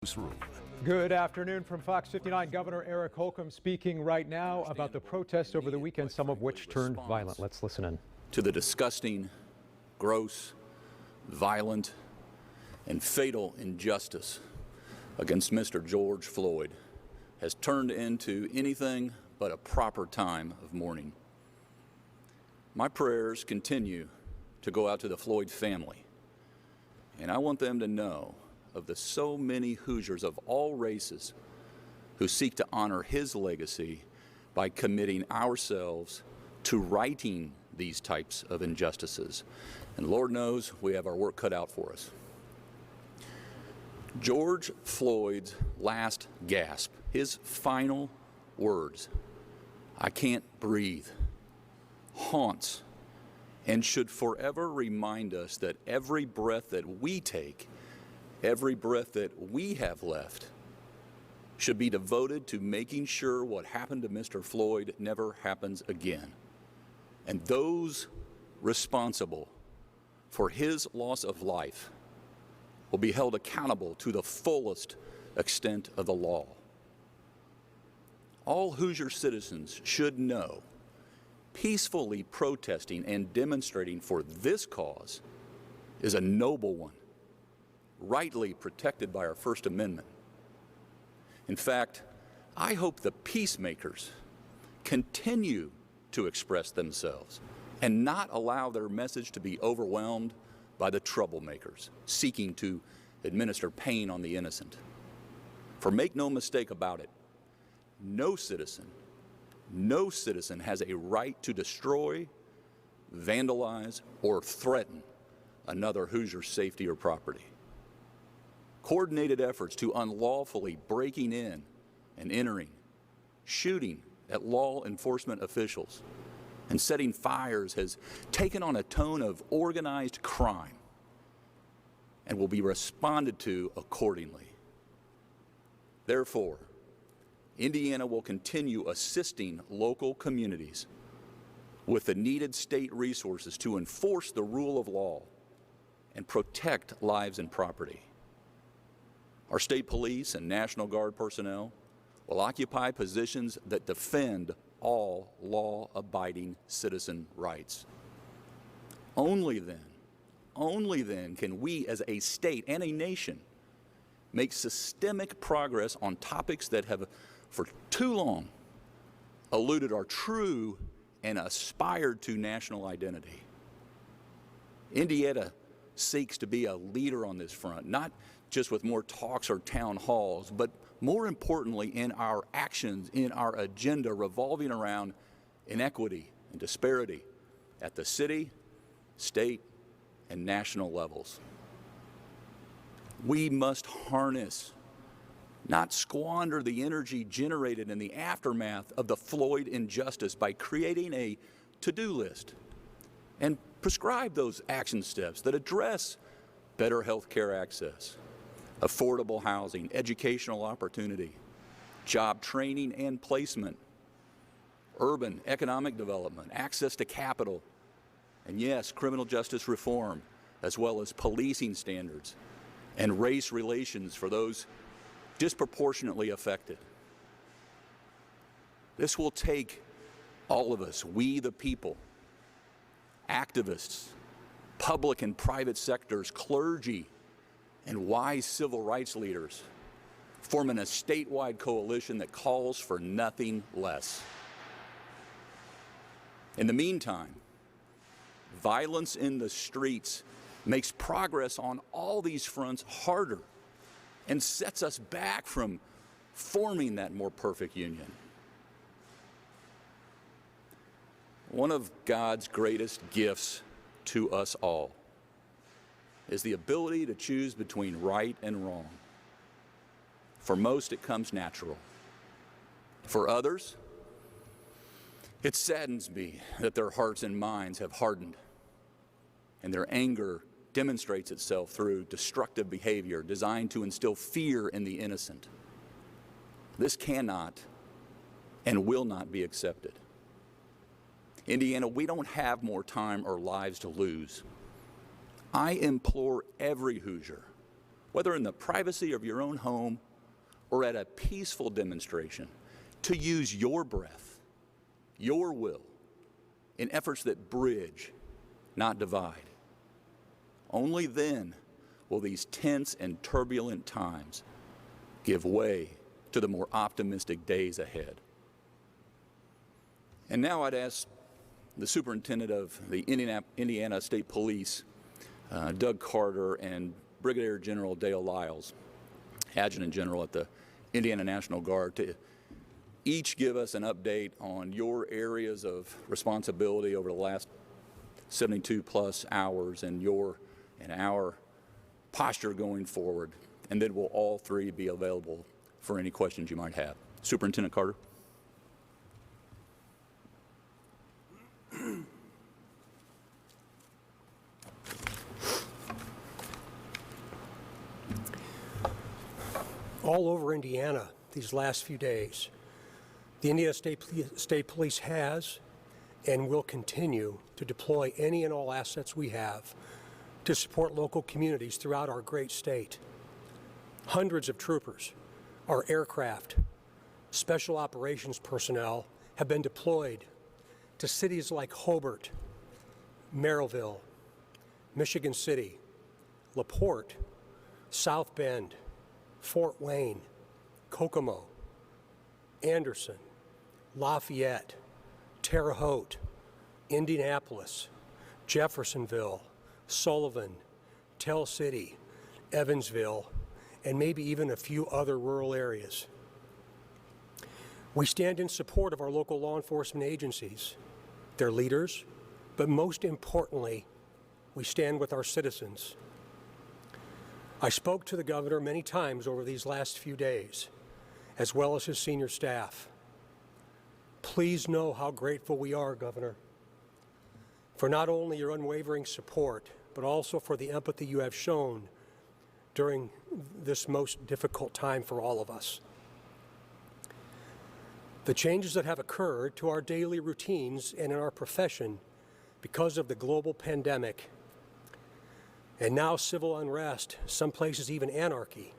Newsroom. Good afternoon from Fox 59. Governor Eric Holcomb speaking right now about the protests over the weekend, some of which turned violent. Let's listen in. To the disgusting, gross, violent, and fatal injustice against Mr. George Floyd has turned into anything but a proper time of mourning. My prayers continue to go out to the Floyd family, and I want them to know of the so many Hoosiers of all races who seek to honor his legacy by committing ourselves to righting these types of injustices. And Lord knows we have our work cut out for us. George Floyd's last gasp, his final words, "I can't breathe," haunts and should forever remind us that every breath that we take, every breath that we have left, should be devoted to making sure what happened to Mr. Floyd never happens again. And those responsible for his loss of life will be held accountable to the fullest extent of the law. All Hoosier citizens should know peacefully protesting and demonstrating for this cause is a noble one, rightly protected by our First Amendment. In fact, I hope the peacemakers continue to express themselves and not allow their message to be overwhelmed by the troublemakers seeking to administer pain on the innocent. For make no mistake about it, no citizen has a right to destroy, vandalize, or threaten another Hoosier's safety or property. Coordinated efforts to unlawfully breaking in and entering, shooting at law enforcement officials, and setting fires has taken on a tone of organized crime and will be responded to accordingly. Therefore, Indiana will continue assisting local communities with the needed state resources to enforce the rule of law and protect lives and property. Our state police and National Guard personnel will occupy positions that defend all law-abiding citizen rights. Only then can we as a state and a nation make systemic progress on topics that have for too long eluded our true and aspired to national identity. Indiana seeks to be a leader on this front, not just with more talks or town halls, but more importantly in our actions, in our agenda revolving around inequity and disparity at the city, state, and national levels. We must harness, not squander, the energy generated in the aftermath of the Floyd injustice by creating a to-do list and prescribe those action steps that address better health care access, affordable housing, educational opportunity, job training and placement, urban economic development, access to capital, and yes, criminal justice reform, as well as policing standards and race relations for those disproportionately affected. This will take all of us, we the people, activists, public and private sectors, clergy, and wise civil rights leaders, forming a statewide coalition that calls for nothing less. In the meantime, violence in the streets makes progress on all these fronts harder and sets us back from forming that more perfect union. One of God's greatest gifts to us all is the ability to choose between right and wrong. For most, it comes natural. For others, it saddens me that their hearts and minds have hardened, and their anger demonstrates itself through destructive behavior designed to instill fear in the innocent. This cannot and will not be accepted. Indiana, we don't have more time or lives to lose. I implore every Hoosier whether in the privacy of your own home or at a peaceful demonstration, to use your breath, your will, in efforts that bridge, not divide. Only then will these tense and turbulent times give way to the more optimistic days ahead. And now I'd ask the superintendent of the Indiana State Police, Doug Carter, and Brigadier General Dale Lyles, Adjutant General at the Indiana National Guard, to each give us an update on your areas of responsibility over the last 72 plus hours and our posture going forward. And then we'll all three be available for any questions you might have. Superintendent Carter. All over Indiana these last few days, the Indiana State Police has and will continue to deploy any and all assets we have to support local communities throughout our great state. Hundreds of troopers, our aircraft, special operations personnel have been deployed to cities like Hobart, Merrillville, Michigan City, LaPorte, South Bend, Fort Wayne, Kokomo, Anderson, Lafayette, Terre Haute, Indianapolis, Jeffersonville, Sullivan, Tell City, Evansville, and maybe even a few other rural areas. We stand in support of our local law enforcement agencies, their leaders, but most importantly, we stand with our citizens. I spoke to the governor many times over these last few days, as well as his senior staff. Please know how grateful we are, Governor, for not only your unwavering support, but also for the empathy you have shown during this most difficult time for all of us. The changes that have occurred to our daily routines and in our profession because of the global pandemic, and now civil unrest, some places even anarchy,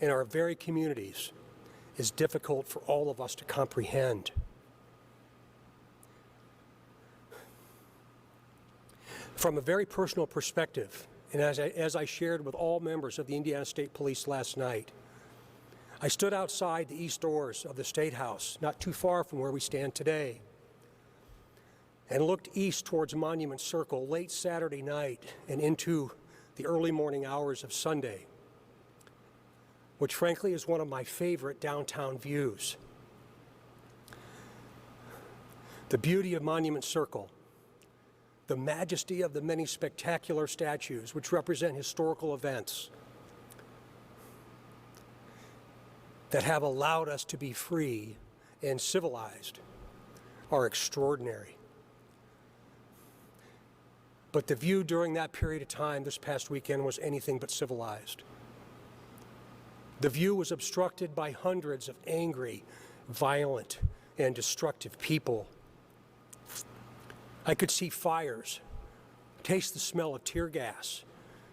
in our very communities, is difficult for all of us to comprehend. From a very personal perspective, and as I shared with all members of the Indiana State Police last night, I stood outside the east doors of the State House, not too far from where we stand today, and looked east towards Monument Circle late Saturday night and into the early morning hours of Sunday, which frankly is one of my favorite downtown views. The beauty of Monument Circle, the majesty of the many spectacular statues which represent historical events that have allowed us to be free and civilized are extraordinary. But the view during that period of time this past weekend was anything but civilized. The view was obstructed by hundreds of angry, violent, and destructive people. I could see fires, taste the smell of tear gas,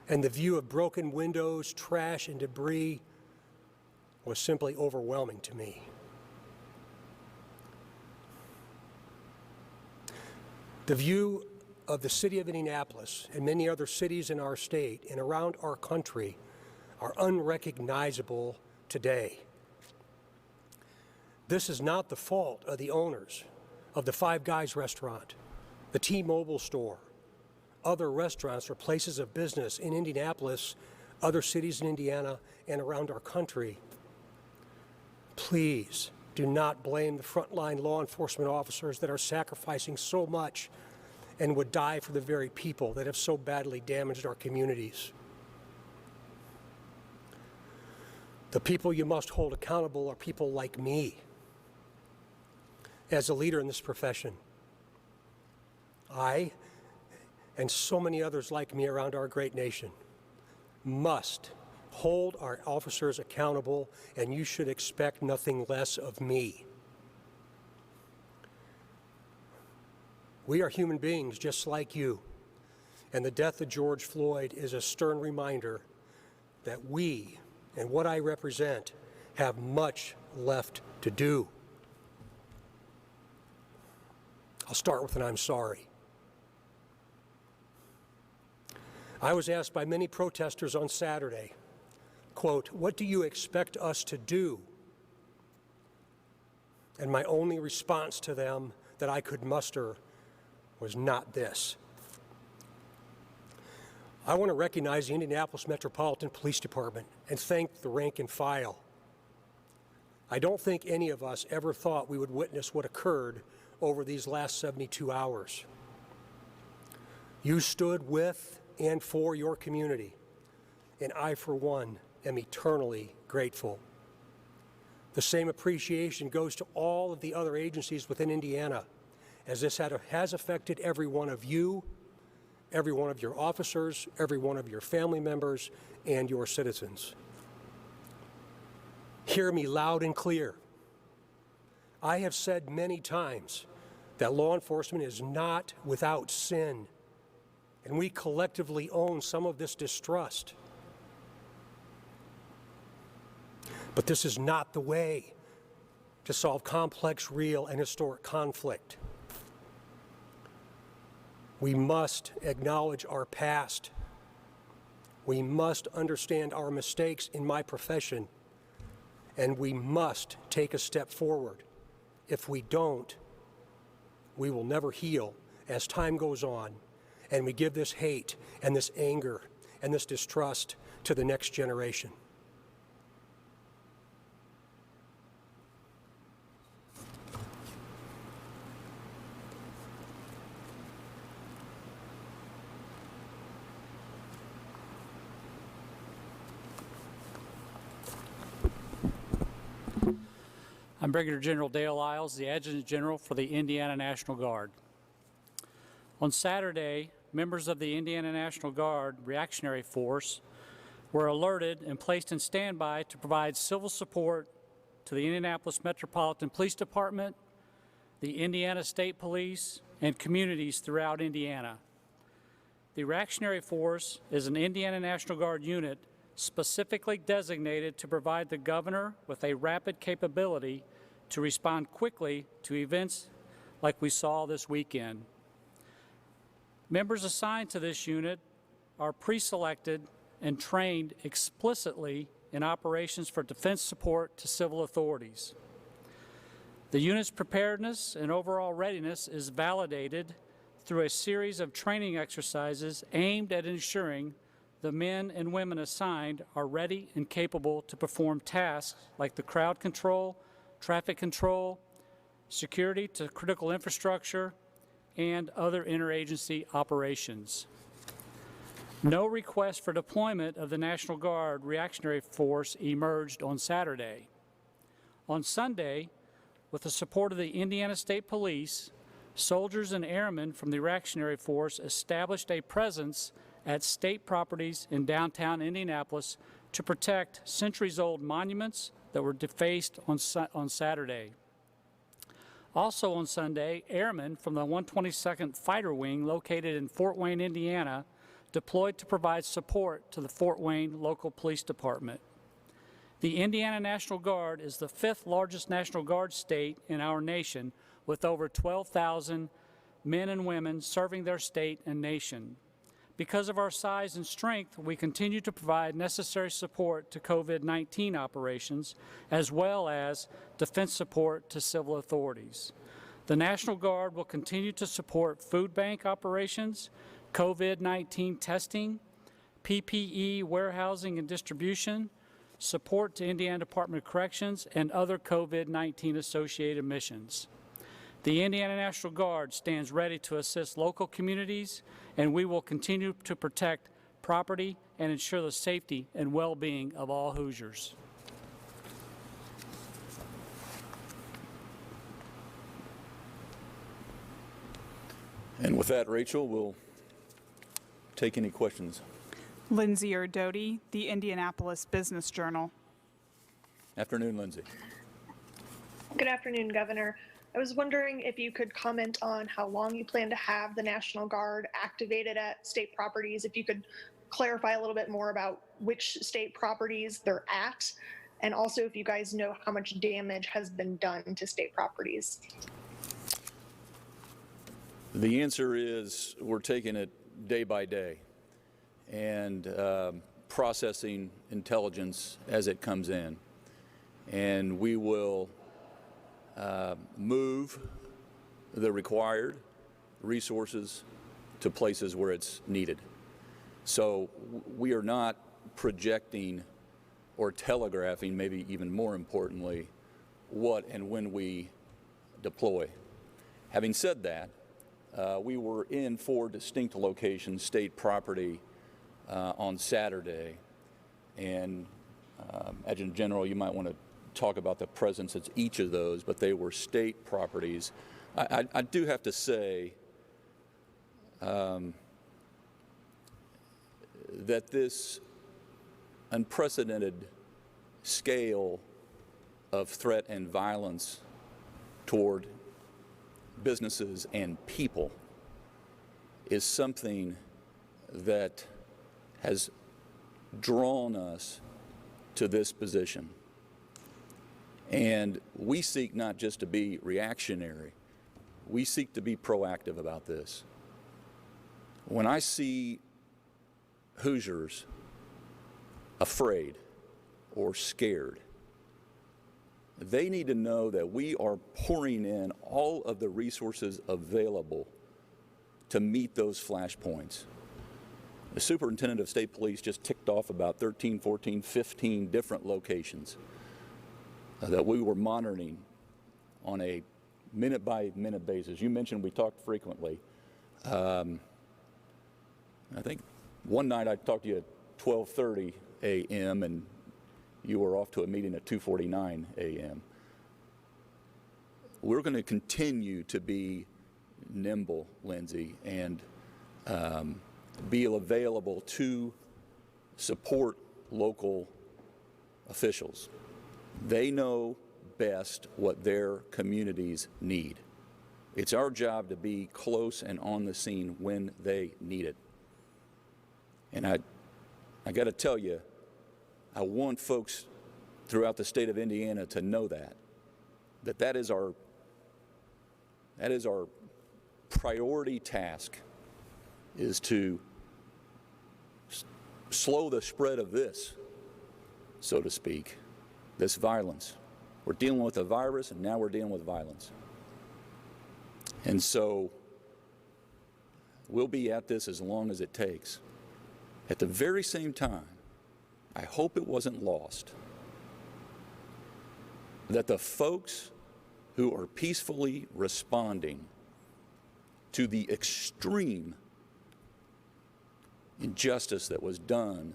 and the view of broken windows, trash, and debris was simply overwhelming to me. The view of the city of Indianapolis and many other cities in our state and around our country are unrecognizable today. This is not the fault of the owners of the Five Guys restaurant, the T-Mobile store, other restaurants or places of business in Indianapolis, other cities in Indiana, and around our country. Please do not blame the frontline law enforcement officers that are sacrificing so much and would die for the very people that have so badly damaged our communities. The people you must hold accountable are people like me, as a leader in this profession. I, and so many others like me around our great nation, must hold our officers accountable, and you should expect nothing less of me. We are human beings just like you, and the death of George Floyd is a stern reminder that we and what I represent have much left to do. I'll start with an I'm sorry. I was asked by many protesters on Saturday, quote, "What do you expect us to do?" And my only response to them that I could muster was not this. I want to recognize the Indianapolis Metropolitan Police Department and thank the rank and file. I don't think any of us ever thought we would witness what occurred over these last 72 hours. You stood with and for your community, and I, for one, am eternally grateful. The same appreciation goes to all of the other agencies within Indiana, as this has affected every one of you, every one of your officers, every one of your family members, and your citizens. Hear me loud and clear. I have said many times that law enforcement is not without sin, and we collectively own some of this distrust. But this is not the way to solve complex, real, and historic conflict. We must acknowledge our past. We must understand our mistakes in my profession, and we must take a step forward. If we don't, we will never heal as time goes on, and we give this hate and this anger and this distrust to the next generation. I'm Brigadier General Dale Isles, the Adjutant General for the Indiana National Guard. On Saturday, members of the Indiana National Guard Reactionary Force were alerted and placed in standby to provide civil support to the Indianapolis Metropolitan Police Department, the Indiana State Police, and communities throughout Indiana. The Reactionary Force is an Indiana National Guard unit specifically designated to provide the governor with a rapid capability to respond quickly to events like we saw this weekend. Members assigned to this unit are pre-selected and trained explicitly in operations for defense support to civil authorities. The unit's preparedness and overall readiness is validated through a series of training exercises aimed at ensuring the men and women assigned are ready and capable to perform tasks like the crowd control, traffic control, security to critical infrastructure, and other interagency operations. No request for deployment of the National Guard Reactionary Force emerged on Saturday. On Sunday, with the support of the Indiana State Police, soldiers and airmen from the Reactionary Force established a presence at state properties in downtown Indianapolis to protect centuries-old monuments that were defaced on Saturday. Also on Sunday, airmen from the 122nd Fighter Wing located in Fort Wayne, Indiana, deployed to provide support to the Fort Wayne local police department. The Indiana National Guard is the 5th largest National Guard state in our nation, with over 12,000 men and women serving their state and nation. Because of our size and strength, we continue to provide necessary support to COVID-19 operations, as well as defense support to civil authorities. The National Guard will continue to support food bank operations, COVID-19 testing, PPE warehousing and distribution, support to Indiana Department of Corrections, and other COVID-19 associated missions. The Indiana National Guard stands ready to assist local communities, and we will continue to protect property and ensure the safety and well-being of all Hoosiers. And with that, Rachel, we'll take any questions. Lindsay Erdody, the Indianapolis Business Journal. Afternoon, Lindsay. Good afternoon, Governor. I was wondering if you could comment on how long you plan to have the National Guard activated at state properties, if you could clarify a little bit more about which state properties they're at, and also if you guys know how much damage has been done to state properties. The answer is we're taking it day by day and processing intelligence as it comes in. And we will move the required resources to places where it's needed. So we are not projecting or telegraphing, maybe even more importantly, what and when we deploy. Having said that, we were in 4 distinct locations, state property, on Saturday. And Adjutant General, you might want to talk about the presence at each of those, but they were state properties. I do have to say that this unprecedented scale of threat and violence toward businesses and people is something that has drawn us to this position. And we seek not just to be reactionary, we seek to be proactive about this. When I see Hoosiers afraid or scared, they need to know that we are pouring in all of the resources available to meet those flashpoints. The superintendent of state police just ticked off about 13, 14, 15 different locations that we were monitoring on a minute-by-minute basis. You mentioned we talked frequently. I think one night I talked to you at 12:30 a.m. and you were off to a meeting at 2:49 a.m. We're going to continue to be nimble, Lindsay, and be available to support local officials. They know best what their communities need. It's our job to be close and on the scene when they need it. And I got to tell you, I want folks throughout the state of Indiana to know that is our priority task, is to slow the spread of this, so to speak, this violence. We're dealing with a virus, and now we're dealing with violence. And so we'll be at this as long as it takes. At the very same time, I hope it wasn't lost that the folks who are peacefully responding to the extreme injustice that was done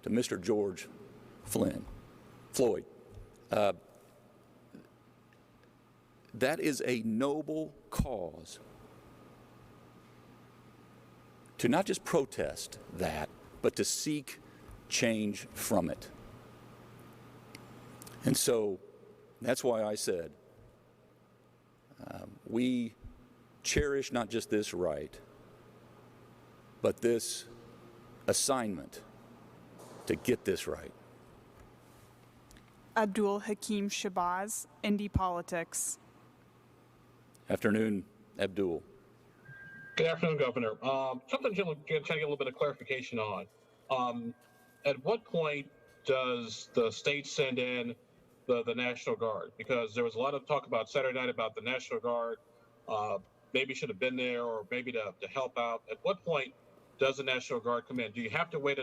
to Mr. George Floyd, that is a noble cause to not just protest that, but to seek change from it. And so that's why I said we cherish not just this right, but this assignment to get this right. Abdul Hakim Shabazz, Indy Politics. Afternoon, Abdul. Good afternoon, Governor. Something I'm trying to get a little bit of clarification on. At what point does the state send in the National Guard? Because there was a lot of talk about Saturday night about the National Guard maybe should have been there, or maybe to help out. At what point does the National Guard come in? Do you have to wait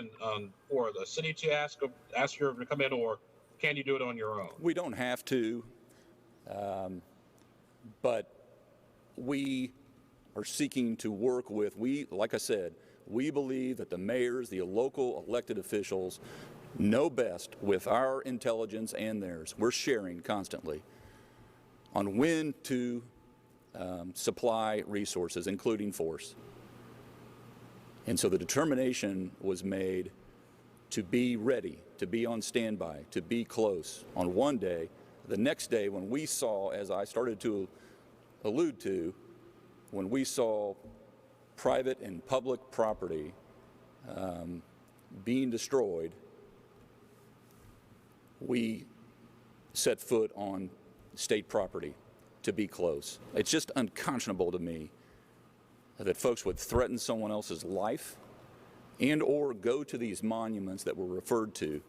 for the city to ask you to come in, or can you do it on your own? We don't have to, but we are seeking to work with, like I said, we believe that the mayors, the local elected officials, know best with our intelligence and theirs. We're sharing constantly on when to supply resources, including force. And so the determination was made to be ready, to be on standby, to be close on one day. The next day, when we saw, as I started to allude to, when we saw private and public property being destroyed, we set foot on state property to be close. It's just unconscionable to me that folks would threaten someone else's life and or go to these monuments that were referred to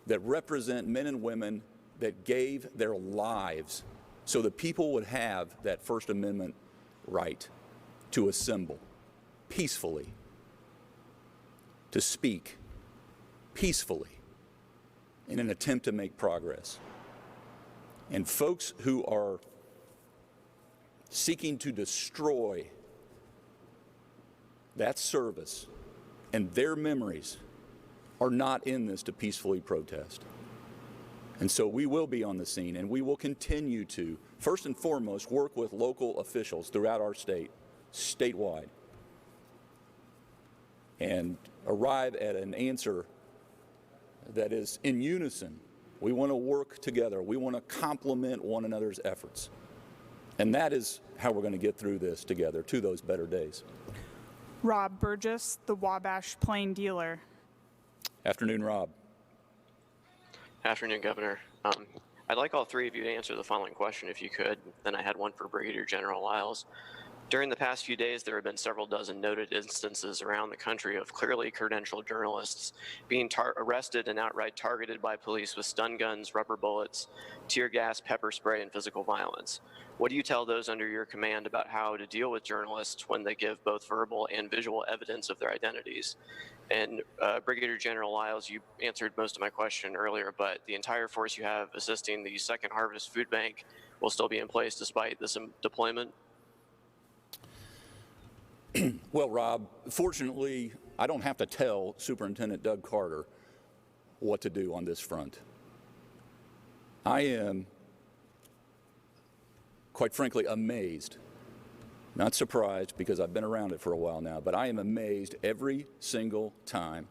that represent men and women that gave their lives so that people would have that First Amendment right to assemble peacefully, to speak peacefully in an attempt to make progress. And folks who are seeking to destroy that service and their memories are not in this to peacefully protest. And so we will be on the scene, and we will continue to, first and foremost, work with local officials throughout our state, statewide, and arrive at an answer that is in unison. We want to work together. We want to complement one another's efforts. And that is how we're going to get through this together to those better days. Rob Burgess, the Wabash Plain Dealer. Afternoon, Rob. Afternoon, Governor. I'd like all three of you to answer the following question if you could. Then I had one for Brigadier General Lyles. During the past few days, there have been several dozen noted instances around the country of clearly credentialed journalists being arrested and outright targeted by police with stun guns, rubber bullets, tear gas, pepper spray, and physical violence. What do you tell those under your command about how to deal with journalists when they give both verbal and visual evidence of their identities? And Brigadier General Lyles, you answered most of my question earlier, but the entire force you have assisting the Second Harvest Food Bank will still be in place despite this deployment? Well, Rob, fortunately, I don't have to tell Superintendent Doug Carter what to do on this front. I am, quite frankly, amazed, not surprised because I've been around it for a while now, but I am amazed every single time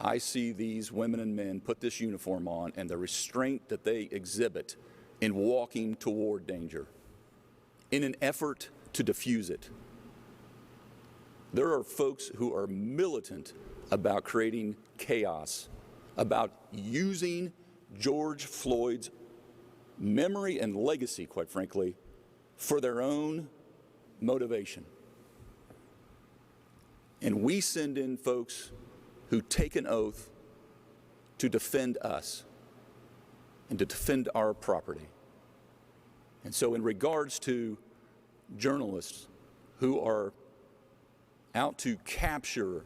I see these women and men put this uniform on and the restraint that they exhibit in walking toward danger in an effort to diffuse it. There are folks who are militant about creating chaos, about using George Floyd's memory and legacy, quite frankly, for their own motivation. And we send in folks who take an oath to defend us and to defend our property. And so in regards to journalists who are out to capture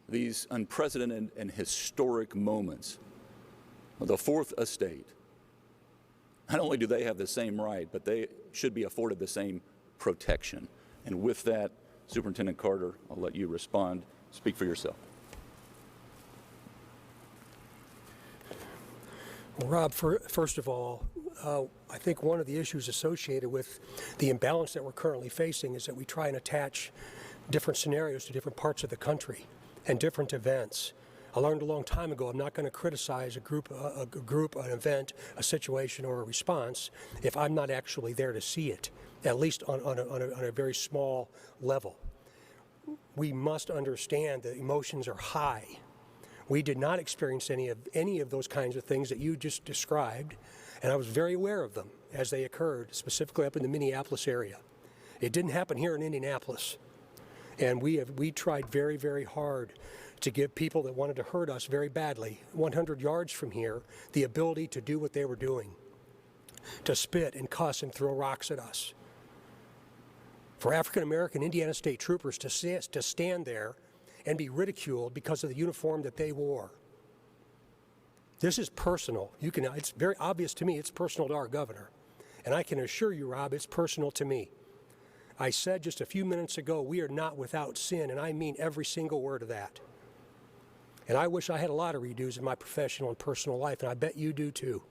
these unprecedented and historic moments of the Fourth Estate, not only do they have the same right, but they should be afforded the same protection. And with that, Superintendent Carter, I'll let you respond. Speak for yourself. Well, Rob, first of all, I think one of the issues associated with the imbalance that we're currently facing is that we try and attach different scenarios to different parts of the country and different events. I learned a long time ago I'm not going to criticize a group, an event, a situation, or a response if I'm not actually there to see it, at least on a very small level. We must understand that emotions are high. We did not experience any of those kinds of things that you just described, and I was very aware of them as they occurred, specifically up in the Minneapolis area. It didn't happen here in Indianapolis, and we tried very, very hard to give people that wanted to hurt us very badly, 100 yards from here, the ability to do what they were doing, to spit and cuss and throw rocks at us. For African-American Indiana State Troopers to stand there and be ridiculed because of the uniform that they wore. This is personal. It's very obvious to me it's personal to our governor. And I can assure you, Rob, it's personal to me. I said just a few minutes ago, we are not without sin, and I mean every single word of that. And I wish I had a lot of redos in my professional and personal life, and I bet you do too.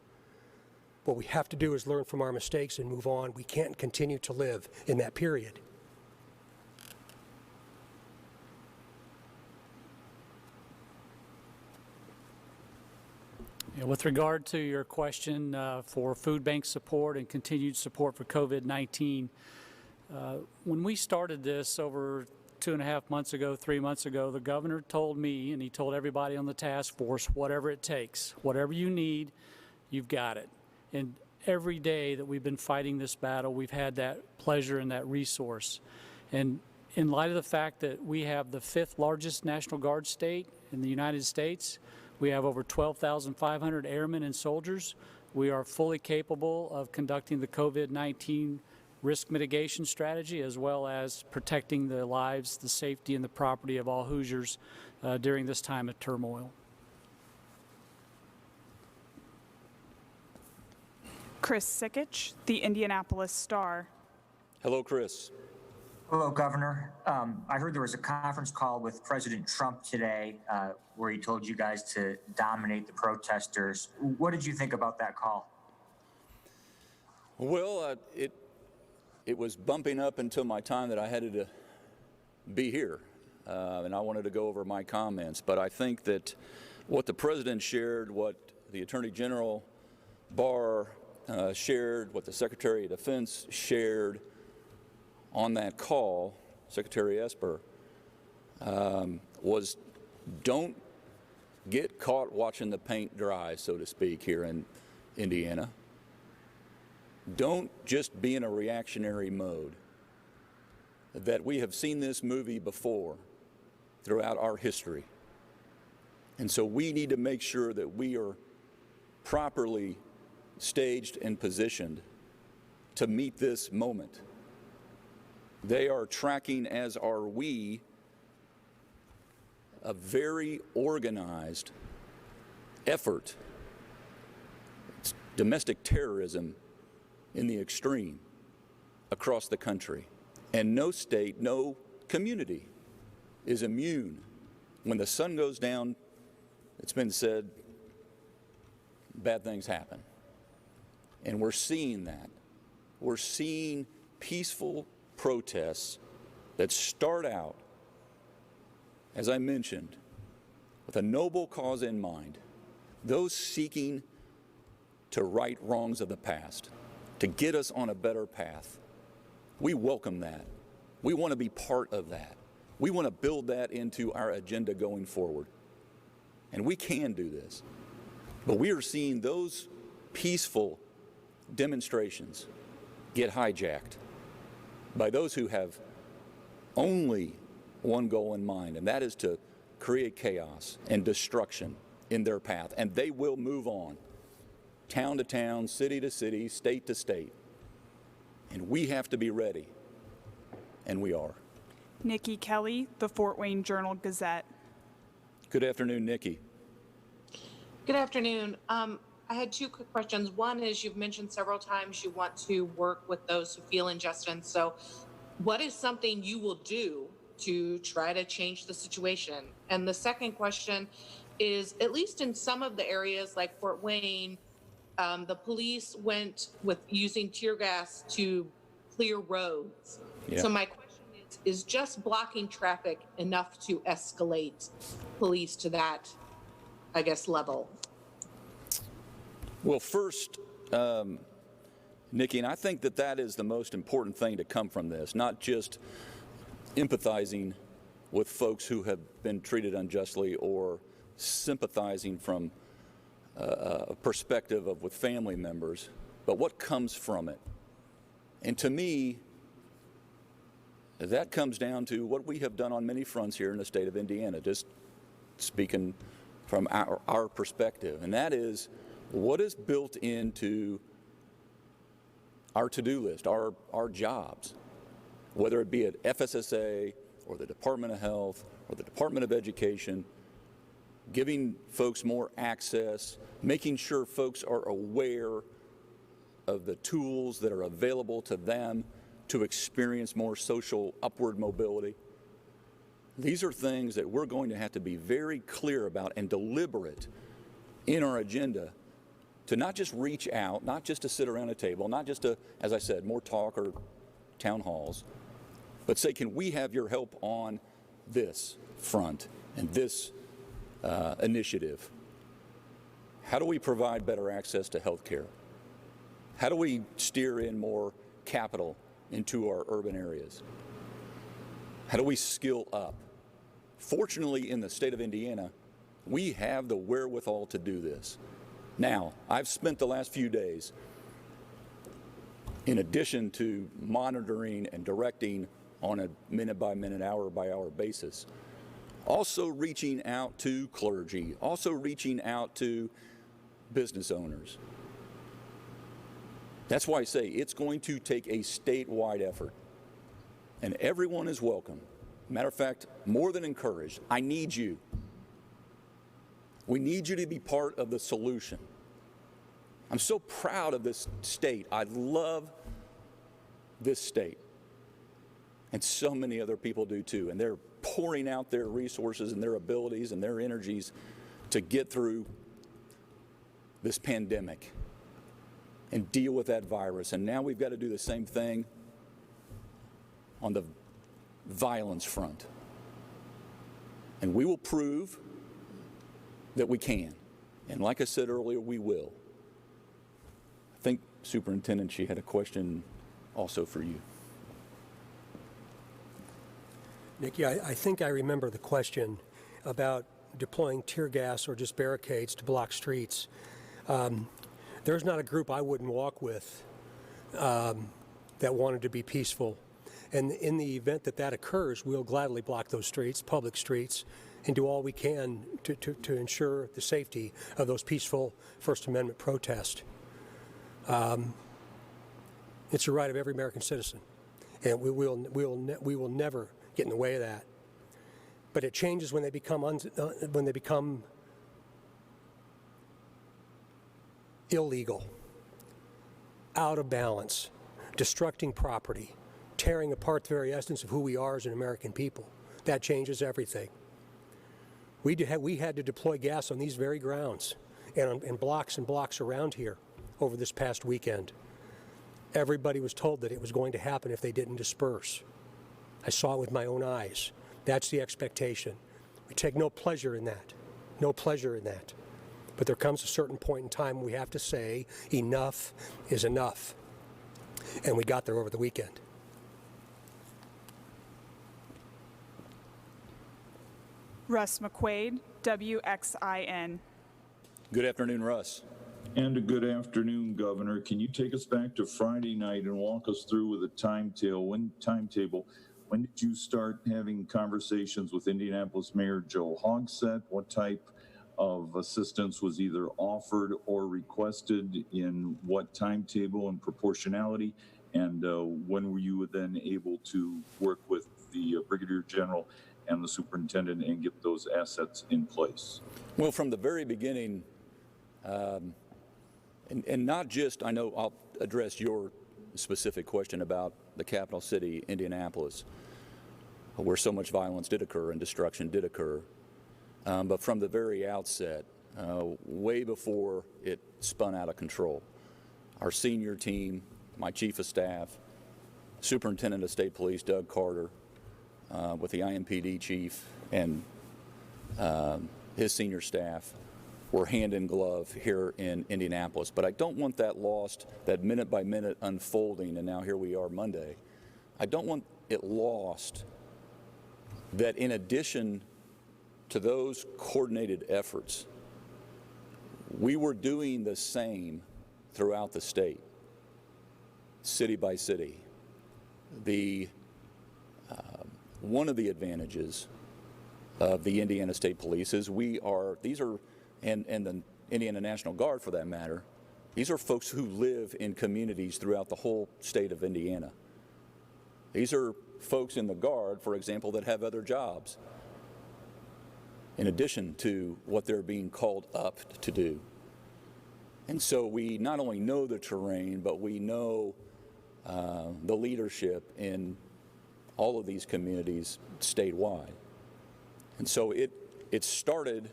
What we have to do is learn from our mistakes and move on. We can't continue to live in that period. With regard to your question for food bank support and continued support for COVID-19, when we started this over 2.5 months ago, 3 months ago, the governor told me, and he told everybody on the task force, whatever it takes, whatever you need, you've got it. And every day that we've been fighting this battle, we've had that pleasure and that resource. And in light of the fact that we have the 5th largest National Guard state in the United States, we have over 12,500 airmen and soldiers, we are fully capable of conducting the COVID-19 risk mitigation strategy, as well as protecting the lives, the safety, and the property of all Hoosiers during this time of turmoil. Chris Sikich, the Indianapolis Star. Hello, Chris. Hello, Governor. I heard there was a conference call with President Trump today where he told you guys to dominate the protesters. What did you think about that call? Well, it was bumping up until my time that I had to be here, and I wanted to go over my comments. But I think that what the President shared, what the Attorney General Barr shared, what the Secretary of Defense shared on that call, Secretary Esper, was don't get caught watching the paint dry, so to speak, here in Indiana. Don't just be in a reactionary mode. That we have seen this movie before throughout our history. And so we need to make sure that we are properly staged and positioned to meet this moment. They are tracking, as are we, a very organized effort. It's domestic terrorism in the extreme across the country. And no state, no community is immune. When the sun goes down, it's been said, bad things happen. And we're seeing that. We're seeing peaceful protests that start out, as I mentioned, with a noble cause in mind, those seeking to right wrongs of the past, to get us on a better path. We welcome that. We want to be part of that. We want to build that into our agenda going forward. And we can do this. But we are seeing those peaceful demonstrations get hijacked by those who have only one goal in mind, and that is to create chaos and destruction in their path. And they will move on, town to town, city to city, state to state. And we have to be ready, and we are. Nikki Kelly, the Fort Wayne Journal-Gazette. Good afternoon, Nikki. Good afternoon. I had two quick questions. One is you've mentioned several times you want to work with those who feel injustice. So what is something you will do to try to change the situation? And the second question is, at least in some of the areas like Fort Wayne, the police went with using tear gas to clear roads. Yeah. So my question is just blocking traffic enough to escalate police to that, I guess, level? Well, first, Nikki, and I think that that is the most important thing to come from this, not just empathizing with folks who have been treated unjustly or sympathizing from a perspective of with family members, but what comes from it. And to me, that comes down to what we have done on many fronts here in the state of Indiana, just speaking from our perspective, and that is what is built into our to-do list, our jobs, whether it be at FSSA or the Department of Health or the Department of Education, giving folks more access, making sure folks are aware of the tools that are available to them to experience more social upward mobility. These are things that we're going to have to be very clear about and deliberate in our agenda to not just reach out, not just to sit around a table, not just to, as I said, more talk or town halls, but say, can we have your help on this front and this initiative? How do we provide better access to health care? How do we steer in more capital into our urban areas? How do we skill up? Fortunately, in the state of Indiana, we have the wherewithal to do this. Now, I've spent the last few days, in addition to monitoring and directing on a minute-by-minute, hour-by-hour basis, also reaching out to clergy, also reaching out to business owners. That's why I say it's going to take a statewide effort, and everyone is welcome. Matter of fact, more than encouraged. I need you. We need you to be part of the solution. I'm so proud of this state. I love this state. And so many other people do too. And they're pouring out their resources and their abilities and their energies to get through this pandemic and deal with that virus. And now we've got to do the same thing on the violence front. And we will prove that we can. And like I said earlier, we will. I think, Superintendent, she had a question also for you. Nikki, I think I remember the question about deploying tear gas or just barricades to block streets. There's not a group I wouldn't walk with that wanted to be peaceful. And in the event that that occurs, we'll gladly block those streets, public streets, and do all we can to ensure the safety of those peaceful First Amendment protests. It's a right of every American citizen, and we will never get in the way of that. But it changes when they become illegal, out of balance, destructing property, tearing apart the very essence of who we are as an American people. That changes everything. We had to deploy gas on these very grounds and blocks around here over this past weekend. Everybody was told that it was going to happen if they didn't disperse. I saw it with my own eyes. That's the expectation. We take no pleasure in that. No pleasure in that. But there comes a certain point in time we have to say enough is enough. And we got there over the weekend. Russ McQuaid, WXIN. Good afternoon, Russ. And a good afternoon, Governor. Can you take us back to Friday night and walk us through with a timetable? When did you start having conversations with Indianapolis Mayor Joe Hogsett? What type of assistance was either offered or requested, in what timetable and proportionality? And when were you then able to work with the Brigadier General and the Superintendent and get those assets in place? Well, from the very beginning, and not just, I know I'll address your specific question about the capital city, Indianapolis, where so much violence did occur and destruction did occur. But from the very outset, way before it spun out of control, our senior team, my chief of staff, Superintendent of State Police Doug Carter, with the IMPD chief and his senior staff, were hand in glove here in Indianapolis. But I don't want that lost, that minute by minute unfolding, and now here we are Monday. I don't want it lost that in addition to those coordinated efforts, we were doing the same throughout the state, city by city. One of the advantages of the Indiana State Police is and the Indiana National Guard for that matter, these are folks who live in communities throughout the whole state of Indiana. These are folks in the Guard, for example, that have other jobs in addition to what they're being called up to do. And so we not only know the terrain, but we know the leadership in all of these communities statewide. And so it started,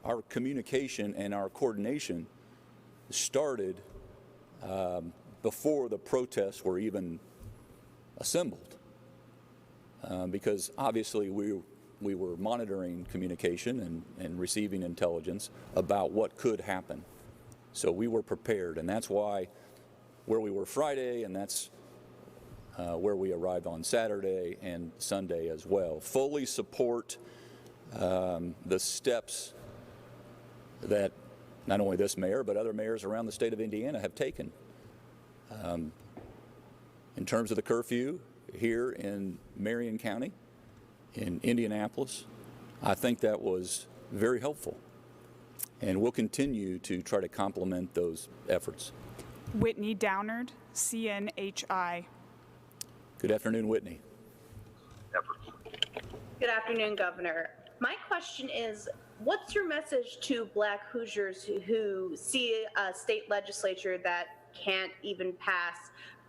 our communication and our coordination started before the protests were even assembled, because obviously we were monitoring communication and receiving intelligence about what could happen. So we were prepared, and that's why where we were Friday, and that's where we arrived on Saturday and Sunday as well. Fully support the steps that not only this mayor, but other mayors around the state of Indiana have taken. In terms of the curfew here in Marion County, in Indianapolis, I think that was very helpful. And we'll continue to try to complement those efforts. Whitney Downard, CNHI. Good afternoon, Whitney. Good afternoon, Governor. My question is, what's your message to Black Hoosiers who see a state legislature that can't even pass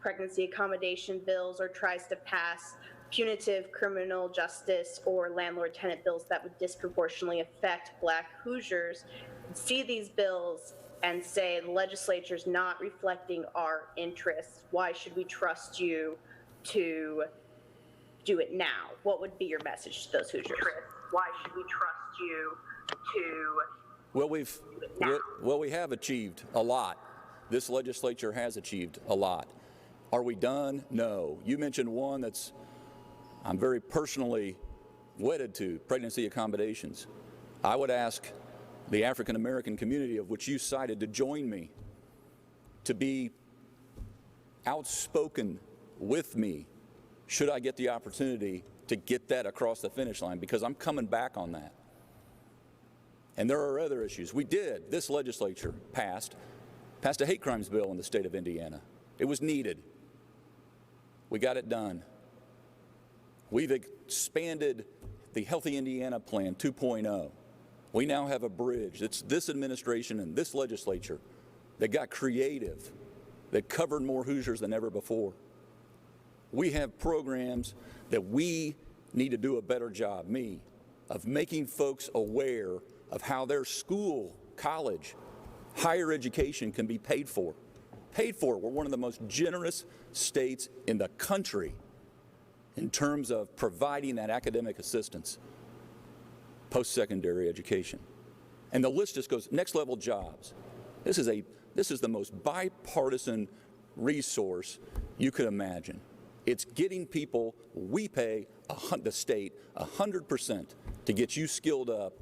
pregnancy accommodation bills or tries to pass punitive criminal justice or landlord-tenant bills that would disproportionately affect Black Hoosiers, see these bills and say the legislature's not reflecting our interests? Why should we trust you to do it now? What would be your message to those Hoosiers? Why should we trust you to Well, we have achieved a lot. This legislature has achieved a lot. Are we done? No. You mentioned one that's I'm very personally wedded to, pregnancy accommodations. I would ask the African American community of which you cited to join me, to be outspoken with me should I get the opportunity to get that across the finish line, because I'm coming back on that. And there are other issues. This legislature passed a hate crimes bill in the state of Indiana. It was needed. We got it done. We've expanded the Healthy Indiana Plan 2.0. We now have a bridge. It's this administration and this legislature that got creative, that covered more Hoosiers than ever before. We have programs that we need to do a better job, of making folks aware of how their school, college, higher education can be paid for. Paid for. We're one of the most generous states in the country in terms of providing that academic assistance, post-secondary education. And the list just goes, next level jobs. This is the most bipartisan resource you could imagine. It's getting people, we pay the state 100% to get you skilled up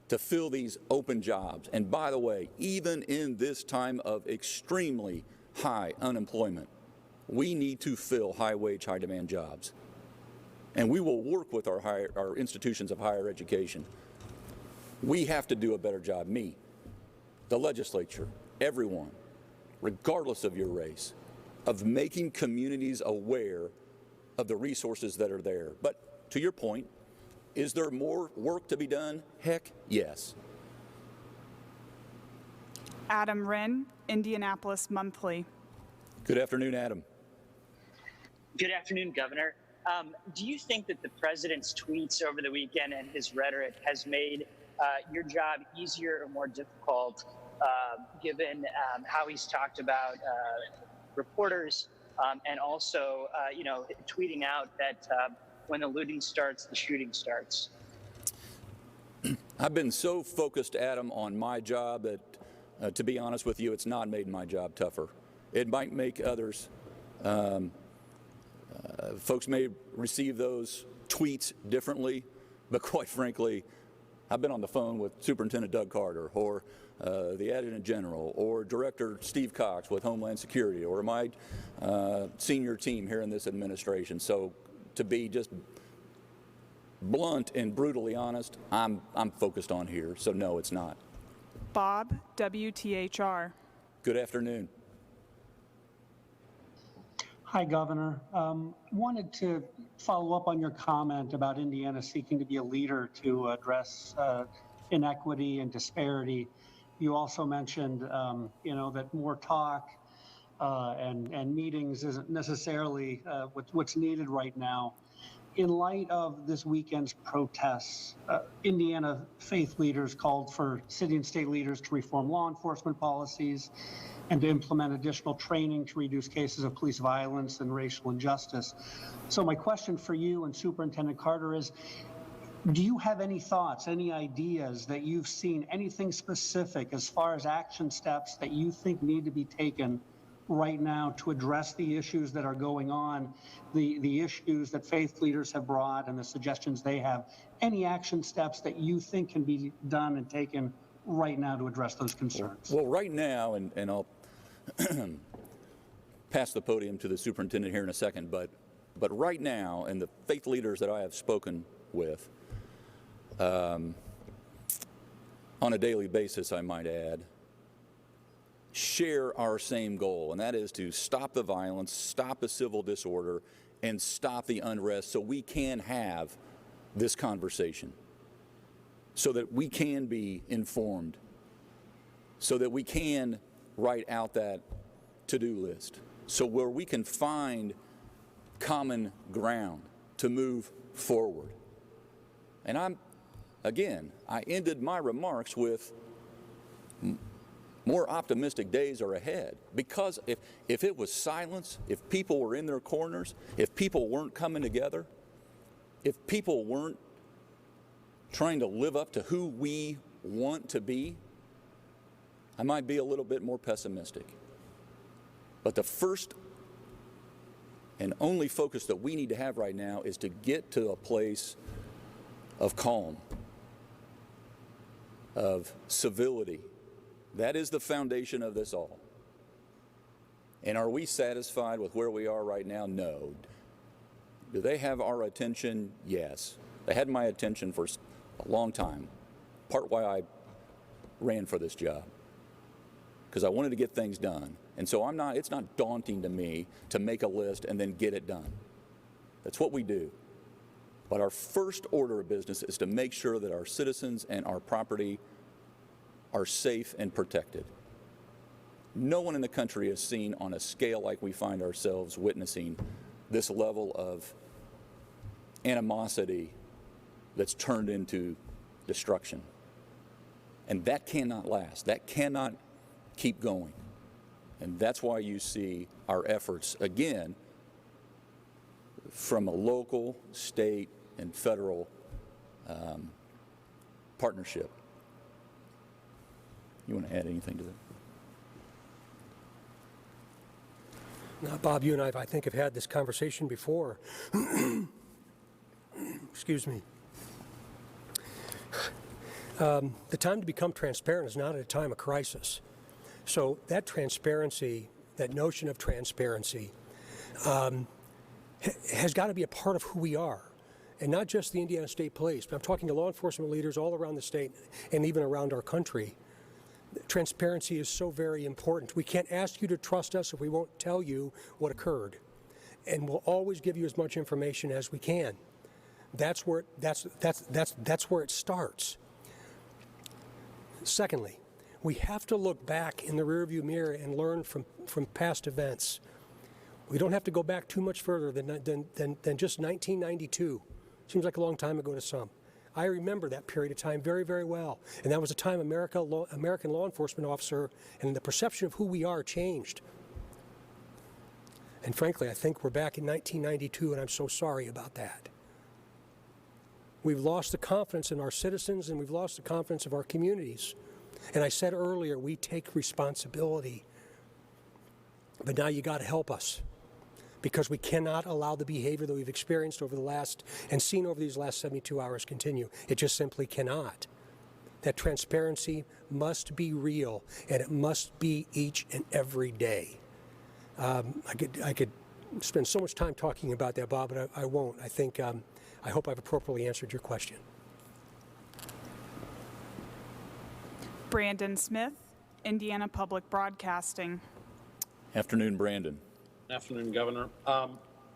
to fill these open jobs. And by the way, even in this time of extremely high unemployment, we need to fill high-wage, high-demand jobs. And we will work with our institutions of higher education. We have to do a better job, the legislature, everyone, regardless of your race, of making communities aware of the resources that are there. But to your point, is there more work to be done? Heck, yes. Adam Wren, Indianapolis Monthly. Good afternoon, Adam. Good afternoon, Governor. Do you think that the president's tweets over the weekend and his rhetoric has made your job easier or more difficult, given how he's talked about reporters and also, tweeting out that when the looting starts, the shooting starts? I've been so focused, Adam, on my job that, to be honest with you, it's not made my job tougher. It might make others. Folks may receive those tweets differently, but quite frankly, I've been on the phone with Superintendent Doug Carter or the Adjutant General or Director Steve Cox with Homeland Security or my senior team here in this administration. So to be just blunt and brutally honest, I'm focused on here. So no, it's not. Bob, WTHR. Good afternoon. Hi, Governor. Wanted to follow up on your comment about Indiana seeking to be a leader to address inequity and disparity. You also mentioned, that more talk and meetings isn't necessarily what's needed right now. In light of this weekend's protests, Indiana faith leaders called for city and state leaders to reform law enforcement policies and to implement additional training to reduce cases of police violence and racial injustice. So my question for you and Superintendent Carter is, do you have any thoughts, any ideas that you've seen, anything specific as far as action steps that you think need to be taken right now to address the issues that are going on, the issues that faith leaders have brought and the suggestions they have? Any action steps that you think can be done and taken right now to address those concerns? Well, right now, and I'll pass the podium to the superintendent here in a second, but right now, and the faith leaders that I have spoken with on a daily basis, I might add, share our same goal, and that is to stop the violence, stop the civil disorder, and stop the unrest so we can have this conversation, so that we can be informed, so that we can write out that to-do list, so where we can find common ground to move forward. And I ended my remarks with more optimistic days are ahead, because if it was silence, if people were in their corners, if people weren't coming together, if people weren't trying to live up to who we want to be, I might be a little bit more pessimistic. But the first and only focus that we need to have right now is to get to a place of calm, of civility. That is the foundation of this all. And are we satisfied with where we are right now? No. Do they have our attention? Yes. They had my attention for a long time. Part why I ran for this job, because I wanted to get things done. And so it's not daunting to me to make a list and then get it done. That's what we do. But our first order of business is to make sure that our citizens and our property are safe and protected. No one in the country has seen on a scale like we find ourselves witnessing this level of animosity that's turned into destruction. And that cannot last. That cannot keep going. And that's why you see our efforts, again, from a local, state, and federal partnership. You want to add anything to that? Now, Bob, you and I think, have had this conversation before. Excuse me. The time to become transparent is not at a time of crisis. So that transparency, that notion of transparency, has got to be a part of who we are. And not just the Indiana State Police, but I'm talking to law enforcement leaders all around the state and even around our country. Transparency is so very important. We can't ask you to trust us if we won't tell you what occurred. And we'll always give you as much information as we can. That's where it starts. Secondly, we have to look back in the rearview mirror and learn from past events. We don't have to go back too much further than just 1992. Seems like a long time ago to some. I remember that period of time very, very well. And that was a time American law enforcement officer and the perception of who we are changed. And frankly, I think we're back in 1992, and I'm so sorry about that. We've lost the confidence in our citizens, and we've lost the confidence of our communities. And I said earlier, we take responsibility. But now you got to help us, because we cannot allow the behavior that we've experienced over the last and seen over these last 72 hours continue. It just simply cannot. That transparency must be real, and it must be each and every day. I could spend so much time talking about that, Bob, but I won't. I hope I've appropriately answered your question. Brandon Smith, Indiana Public Broadcasting. Afternoon, Brandon. Afternoon, Governor.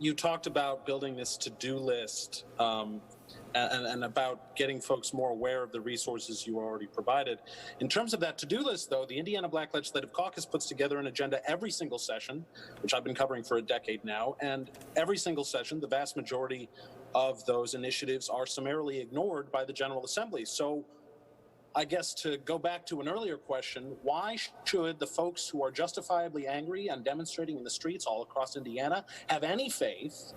You talked about building this to-do list and about getting folks more aware of the resources you already provided. In terms of that to-do list, though, the Indiana Black Legislative Caucus puts together an agenda every single session, which I've been covering for a decade now, and every single session, the vast majority of those initiatives are summarily ignored by the General Assembly. So I guess to go back to an earlier question, why should the folks who are justifiably angry and demonstrating in the streets all across Indiana have any faith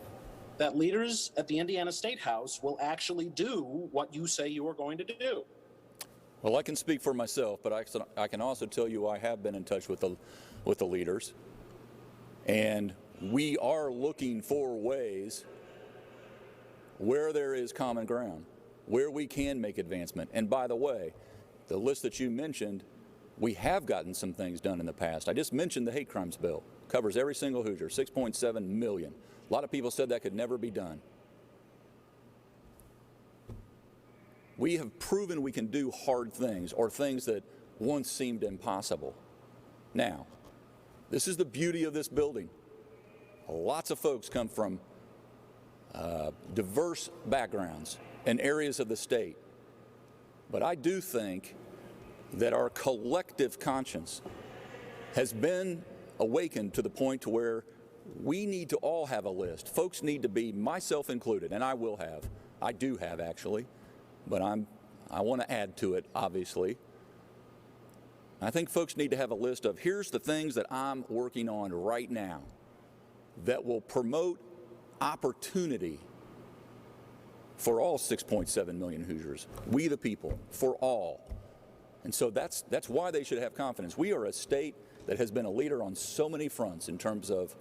that leaders at the Indiana State House will actually do what you say you are going to do? Well, I can speak for myself, but I can also tell you I have been in touch with the leaders. And we are looking for ways where there is common ground, where we can make advancement. And by the way, the list that you mentioned, we have gotten some things done in the past. I just mentioned the hate crimes bill. Covers every single Hoosier, 6.7 million. A lot of people said that could never be done. We have proven we can do hard things, or things that once seemed impossible. Now, this is the beauty of this building. Lots of folks come from diverse backgrounds and areas of the state. But I do think that our collective conscience has been awakened to the point to where we need to all have a list. Folks need to be, myself included, and I do have actually, but I want to add to it, obviously. I think folks need to have a list of, here's the things that I'm working on right now that will promote opportunity for all 6.7 million Hoosiers, we the people, for all. And so that's why they should have confidence. We are a state that has been a leader on so many fronts in terms of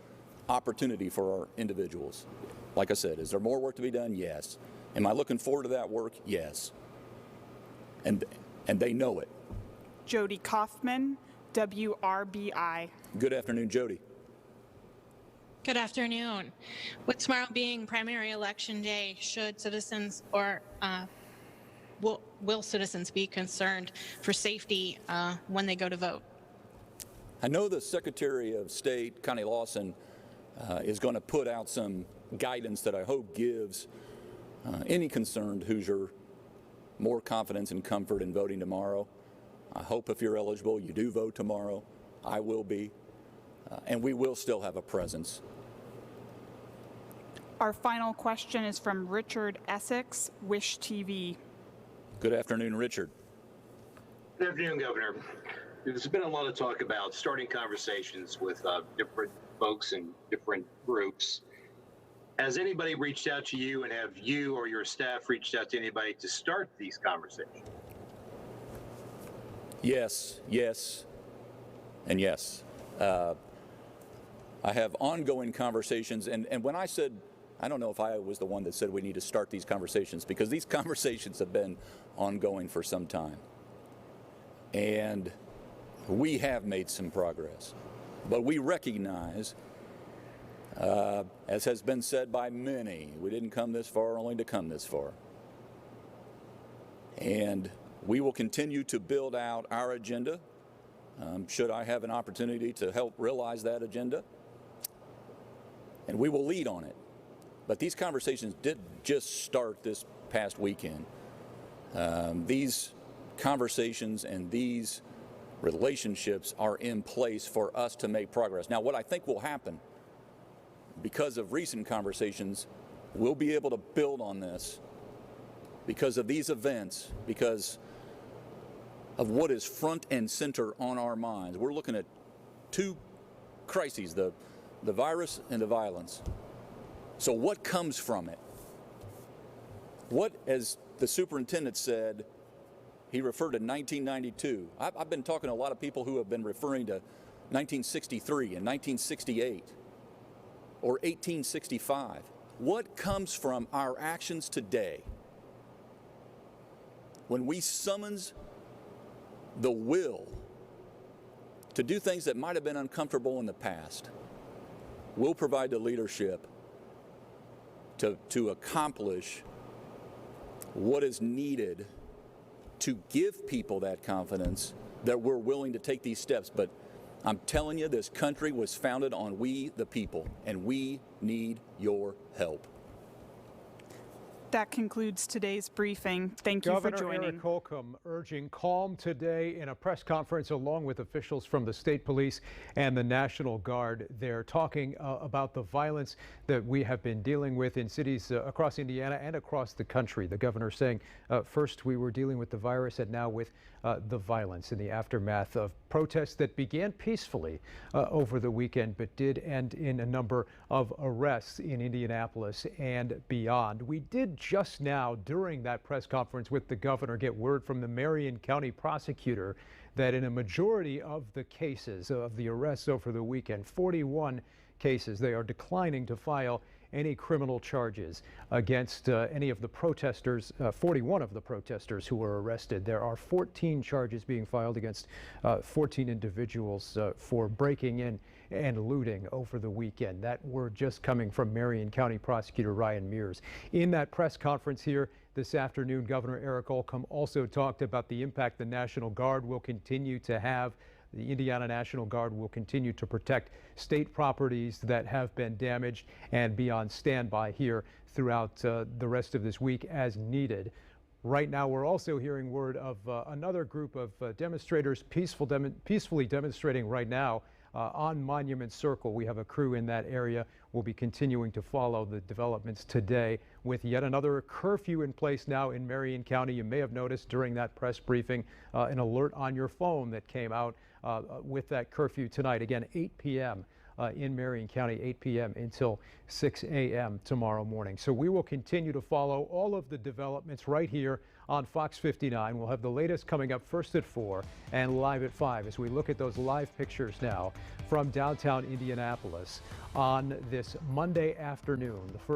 opportunity for our individuals. Like I said, is there more work to be done? Yes. Am I looking forward to that work? Yes. And they know it. Jody Kaufman, WRBI. Good afternoon, Jody. Good afternoon. With tomorrow being primary election day, should citizens or will citizens be concerned for safety when they go to vote? I know the Secretary of State, Connie Lawson, is going to put out some guidance that I hope gives any concerned Hoosier more confidence and comfort in voting tomorrow. I hope if you're eligible, you do vote tomorrow. I will be. And we will still have a presence. Our final question is from Richard Essex, Wish TV. Good afternoon, Richard. Good afternoon, Governor. There's been a lot of talk about starting conversations with different folks and different groups. Has anybody reached out to you, and have you or your staff reached out to anybody to start these conversations? Yes, yes, and yes. I have ongoing conversations, and when I said, I don't know if I was the one that said we need to start these conversations, because these conversations have been ongoing for some time. And we have made some progress. But we recognize, as has been said by many, we didn't come this far only to come this far. And we will continue to build out our agenda, should I have an opportunity to help realize that agenda. And we will lead on it. But these conversations did just start this past weekend. These conversations and these relationships are in place for us to make progress. Now, what I think will happen, because of recent conversations, we'll be able to build on this because of these events, because of what is front and center on our minds. We're looking at two crises, the virus and the violence. So what comes from it? What, as the superintendent said, he referred to 1992. I've been talking to a lot of people who have been referring to 1963 and 1968 or 1865. What comes from our actions today when we summons the will to do things that might have been uncomfortable in the past? We'll provide the leadership to accomplish what is needed to give people that confidence that we're willing to take these steps. But I'm telling you, this country was founded on we the people, and we need your help. That concludes today's briefing. Thank you for joining. Governor Eric Holcomb urging calm today in a press conference along with officials from the state police and the National Guard. They're talking about the violence that we have been dealing with in cities across Indiana and across the country. The governor saying first we were dealing with the virus and now with the violence in the aftermath of protests that began peacefully over the weekend but did end in a number of arrests in Indianapolis and beyond. We did just now, during that press conference with the governor, get word from the Marion County prosecutor that in a majority of the cases of the arrests over the weekend, 41 cases, they are declining to file any criminal charges against any of the protesters, 41 of the protesters who were arrested. There are 14 charges being filed against 14 individuals for breaking in and looting over the weekend. That word just coming from Marion County Prosecutor Ryan Mears. In that press conference here this afternoon, Governor Eric Holcomb also talked about the impact the National Guard will continue to have. The Indiana National Guard will continue to protect state properties that have been damaged and be on standby here throughout the rest of this week as needed. Right now, we're also hearing word of another group of demonstrators peacefully demonstrating right now on Monument Circle. We have a crew in that area. We'll be continuing to follow the developments today with yet another curfew in place now in Marion County. You may have noticed during that press briefing an alert on your phone that came out with that curfew tonight. Again, 8 p.m. In Marion County, 8 p.m. until 6 a.m. tomorrow morning. So we will continue to follow all of the developments right here on Fox 59. We'll have the latest coming up first at 4 and live at 5 as we look at those live pictures now from downtown Indianapolis on this Monday afternoon. The first